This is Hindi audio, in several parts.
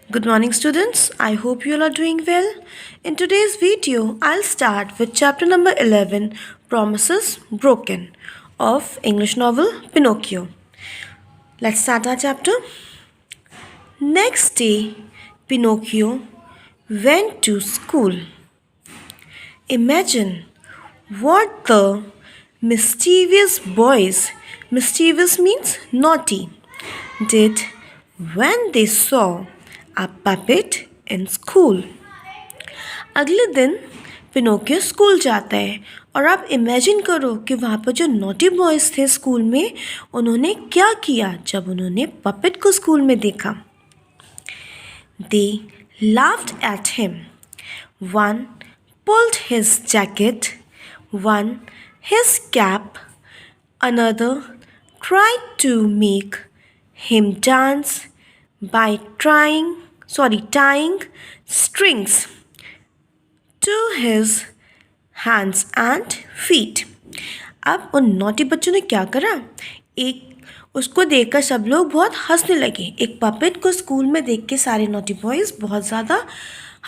Good morning, students. I hope you all are doing well. In today's video, I'll start with chapter number 11 Promises Broken of English novel Pinocchio. Let's start our chapter. Next day, Pinocchio went to school. Imagine what the mischievous boys, mischievous means naughty, did when they saw a puppet in school. अगले दिन पिनोकियो स्कूल जाता है और आप इमेजिन करो कि वहाँ पर जो नॉटी बॉयज़ थे स्कूल में उन्होंने क्या किया जब उन्होंने पपेट को स्कूल में देखा. They laughed at him. One pulled his jacket, one his cap, another tried to make him dance by tying strings to his hands and feet. अब उन नॉटी बच्चों ने क्या करा, एक उसको देखकर सब लोग बहुत हंसने लगे. एक पपेट को स्कूल में देख के सारे नॉटी बॉयज़ बहुत ज़्यादा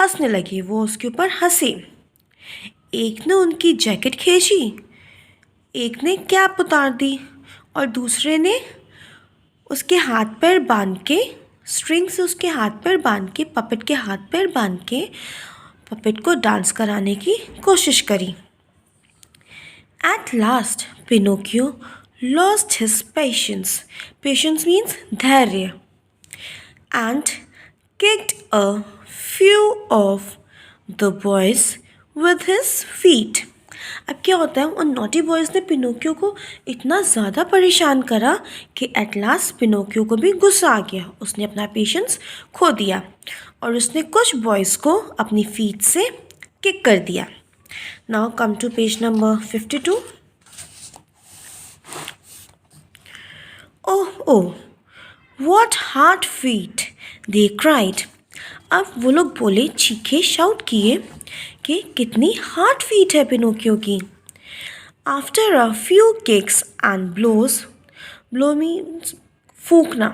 हंसने लगे. वो उसके ऊपर हंसे. एक ने उनकी जैकेट खींची, एक ने कैप उतार दी और दूसरे ने उसके हाथ पैर बांध के स्ट्रिंग से उसके हाथ पैर बांध के पपेट के हाथ पैर बांध के पपेट को डांस कराने की कोशिश करी. At last, Pinocchio lost his patience. Patience means धैर्य. And kicked a few of the boys with his feet. अब क्या होता है, उन नॉटी बॉयज़ ने पिनोकियो को इतना ज़्यादा परेशान करा कि एट लास्ट पिनोकियो को भी गुस्सा आ गया. उसने अपना पेशेंस खो दिया और उसने कुछ बॉयज़ को अपनी फीट से किक कर दिया. Now come to page number 52. Oh, what hard feet, they cried. अब वो लोग बोले, चीखे, शाउट किए कि कितनी हार्ड फीट है पिनोकियो की. After a few kicks and blows, blow means फूकना,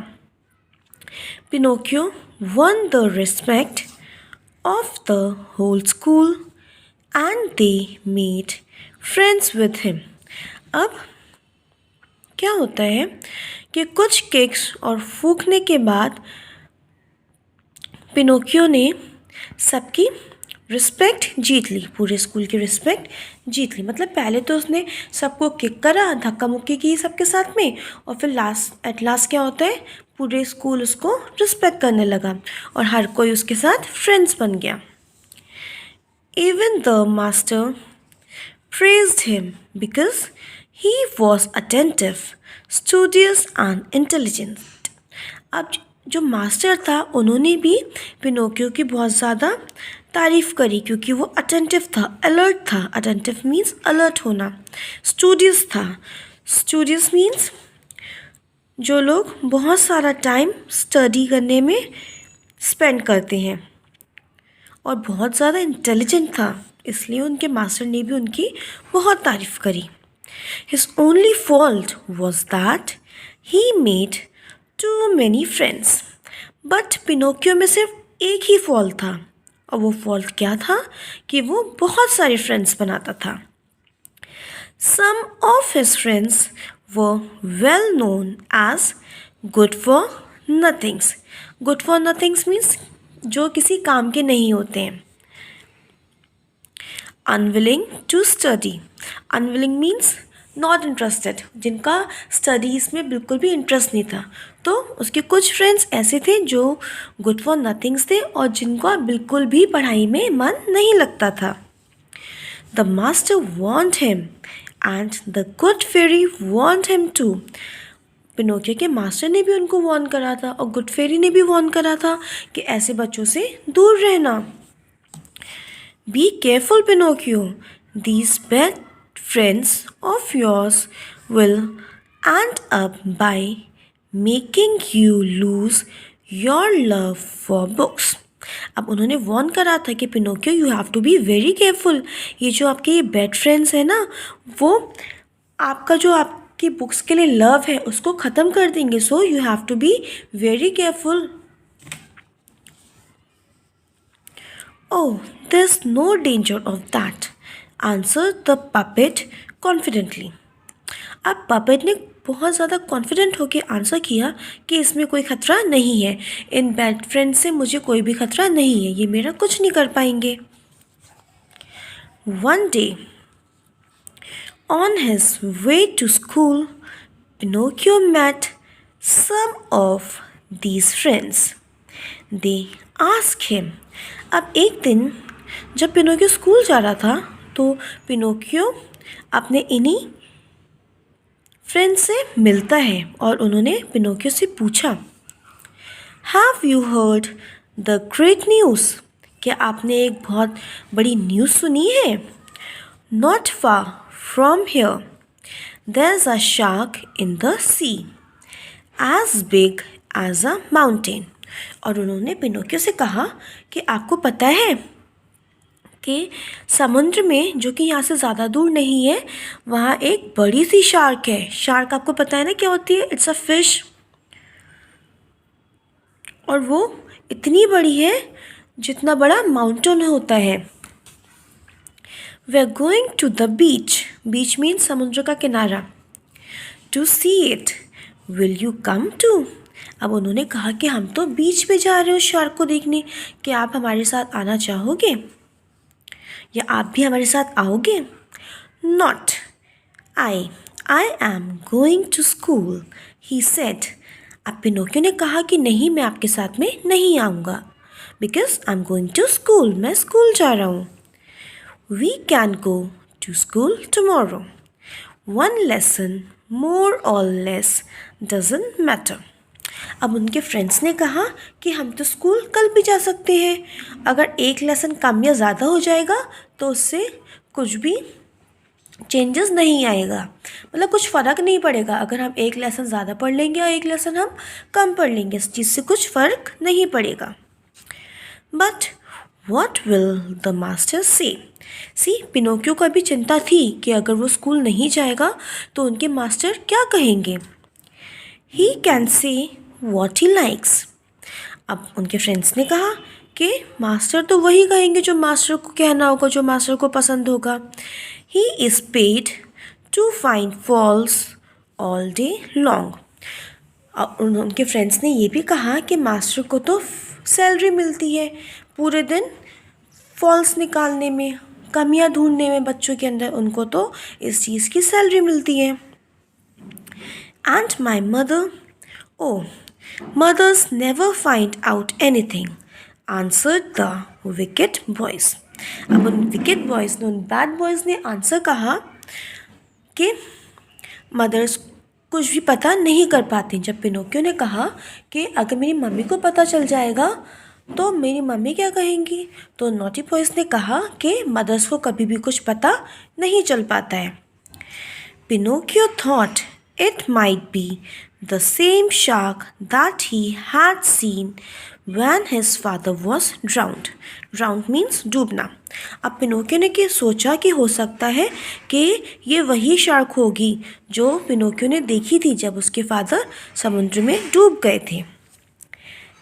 Pinocchio won the respect of the whole school and they made friends with him. अब क्या होता है कि कुछ किक्स और फूकने के बाद पिनोकियो ने सबकी रिस्पेक्ट जीत ली. पूरे स्कूल की रिस्पेक्ट जीत ली. मतलब पहले तो उसने सबको किक करा, धक्का मुक्की की सबके साथ में, और फिर एट लास्ट क्या होता है, पूरे स्कूल उसको रिस्पेक्ट करने लगा और हर कोई उसके साथ फ्रेंड्स बन गया. Even the master praised him because he was attentive, studious and intelligent. अब जो मास्टर था उन्होंने भी पिनोकियो की बहुत ज़्यादा तारीफ़ करी क्योंकि वो अटेंटिव था, अलर्ट था. अटेंटिव मीन्स अलर्ट होना. स्टूडियस था. स्टूडियस मीन्स जो लोग बहुत सारा टाइम स्टडी करने में स्पेंड करते हैं. और बहुत ज़्यादा इंटेलिजेंट था, इसलिए उनके मास्टर ने भी उनकी बहुत तारीफ़ करी. His only fault was that he made too many friends. But Pinocchio में सिर्फ एक ही फॉल्ट था, और वो फॉल्ट क्या था कि वो बहुत सारे फ्रेंड्स बनाता था. Some of his friends were well known as good for nothings. Good for nothings means जो किसी काम के नहीं होते हैं. Unwilling to study. Unwilling means not interested, जिनका स्टडीज़ में बिल्कुल भी इंटरेस्ट नहीं था. तो उसके कुछ फ्रेंड्स ऐसे थे जो गुड फॉर नथिंग्स थे और जिनका बिल्कुल भी पढ़ाई में मन नहीं लगता था. The master want him and the good fairy want him too. Pinocchio के मास्टर ने भी उनको वॉर्न करा था और गुड फेरी ने भी वॉर्न करा था कि ऐसे बच्चों से दूर रहना. Be careful Pinocchio, these bad friends of yours will end up by making you lose your love for books. अब उन्होंने वॉर्न करा था कि Pinocchio you have to be very careful. ये जो आपके ये बैड फ्रेंड्स हैं ना, वो आपका जो आपकी बुक्स के लिए लव है उसको ख़त्म कर देंगे. So you have to be very careful. Oh, there's no danger of that, answered the puppet confidently. अब पपेट ने बहुत ज़्यादा कॉन्फिडेंट होकर आंसर किया कि इसमें कोई खतरा नहीं है, इन बैड फ्रेंड से मुझे कोई भी खतरा नहीं है, ये मेरा कुछ नहीं कर पाएंगे. One day, on his way to school, Pinocchio met some of these friends. They asked him. अब एक दिन जब पिनोकियो स्कूल जा रहा था तो पिनोकियो अपने इन्हीं फ्रेंड से मिलता है और उन्होंने पिनोकियो से पूछा, have you heard the great news? क्या आपने एक बहुत बड़ी न्यूज़ सुनी है? Not far from here there is a shark in the sea as big as a mountain. और उन्होंने पिनोकियो से कहा कि आपको पता है कि समुद्र में, जो कि यहाँ से ज़्यादा दूर नहीं है, वहाँ एक बड़ी सी शार्क है. शार्क आपको पता है ना क्या होती है? It's a fish. और वो इतनी बड़ी है जितना बड़ा माउंटेन होता है. We are going to the beach. Beach means समुद्र का किनारा. To see it. Will you come too? अब उन्होंने कहा कि हम तो बीच पे जा रहे हो शार्क को देखने, कि आप हमारे साथ आना चाहोगे या आप भी हमारे साथ आओगे? Not I am going to school, he said. अब पिनोकियो ने कहा कि नहीं, मैं आपके साथ में नहीं आऊँगा, because I am going to school, मैं स्कूल जा रहा हूँ. We can go to school tomorrow. One lesson more और लेस डजंट मैटर. अब उनके फ्रेंड्स ने कहा कि हम तो स्कूल कल भी जा सकते हैं, अगर एक लेसन कम या ज़्यादा हो जाएगा तो उससे कुछ भी चेंजेस नहीं आएगा, मतलब कुछ फ़र्क नहीं पड़ेगा. अगर हम एक लेसन ज़्यादा पढ़ लेंगे या एक लेसन हम कम पढ़ लेंगे, इस चीज़ से कुछ फ़र्क नहीं पड़ेगा. But what will the master से? पिनोकियो को भी चिंता थी कि अगर वो स्कूल नहीं जाएगा तो उनके मास्टर क्या कहेंगे. He can say what he likes. अब उनके फ्रेंड्स ने कहा कि मास्टर तो वही कहेंगे जो मास्टर को कहना होगा, जो मास्टर को पसंद होगा. He is paid to find faults all day long. और उनके फ्रेंड्स ने ये भी कहा कि मास्टर को तो सैलरी मिलती है पूरे दिन फॉल्स निकालने में, कमियां ढूंढने में बच्चों के अंदर, उनको तो इस चीज़ की सैलरी मिलती है. And my mother, oh mothers never find out anything, answered the wicked boys. अब उन wicked boys ने, उन bad boys ने आंसर कहा कि मदर्स कुछ भी पता नहीं कर पाती. जब पिनोकियो ने कहा कि अगर मेरी मम्मी को पता चल जाएगा तो मेरी मम्मी क्या कहेंगी, तो नॉटी बॉयज़ ने कहा कि मदर्स को कभी भी कुछ पता नहीं चल पाता है. Pinocchio thought it might be the same shark that he had seen when his father was drowned. Drowned means डूबना. अब पिनोकियो ने कि सोचा कि हो सकता है कि ये वही शार्क होगी जो पिनोकियो ने देखी थी जब उसके फादर समुद्र में डूब गए थे.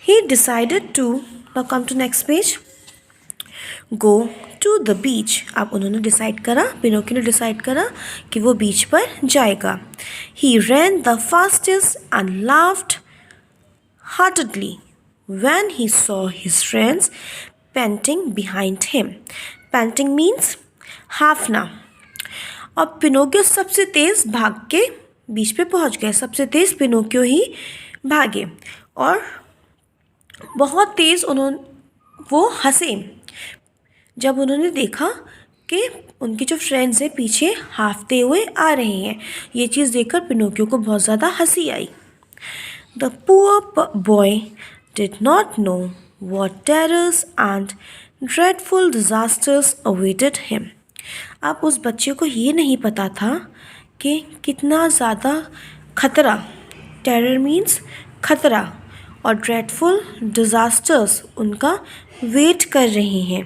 He decided to, now come to next page, go to the beach. अब उन्होंने डिसाइड करा, पिनोकियो ने डिसाइड करा कि वो बीच पर जाएगा. He ran the fastest and laughed heartedly when he saw his friends panting behind him. Panting means हाफना. अब पिनोकियो सबसे तेज़ भाग के बीच पे पहुंच गए. सबसे तेज़ पिनोकियो ही भागे और बहुत तेज़ वो हंसे जब उन्होंने देखा कि उनके जो फ्रेंड्स हैं पीछे हाफते हुए आ रहे हैं. ये चीज़ देखकर पिनोकियो को बहुत ज़्यादा हंसी आई. The poor boy did not know what terrors and dreadful disasters awaited him. अब उस बच्चे को ये नहीं पता था कि कितना ज़्यादा खतरा, टेरर मीन्स खतरा, और ड्रेडफुल डिज़ास्टर्स उनका वेट कर रहे हैं.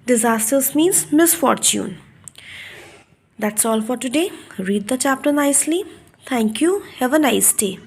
Disasters means misfortune. That's all for today. Read the chapter nicely. Thank you. Have a nice day.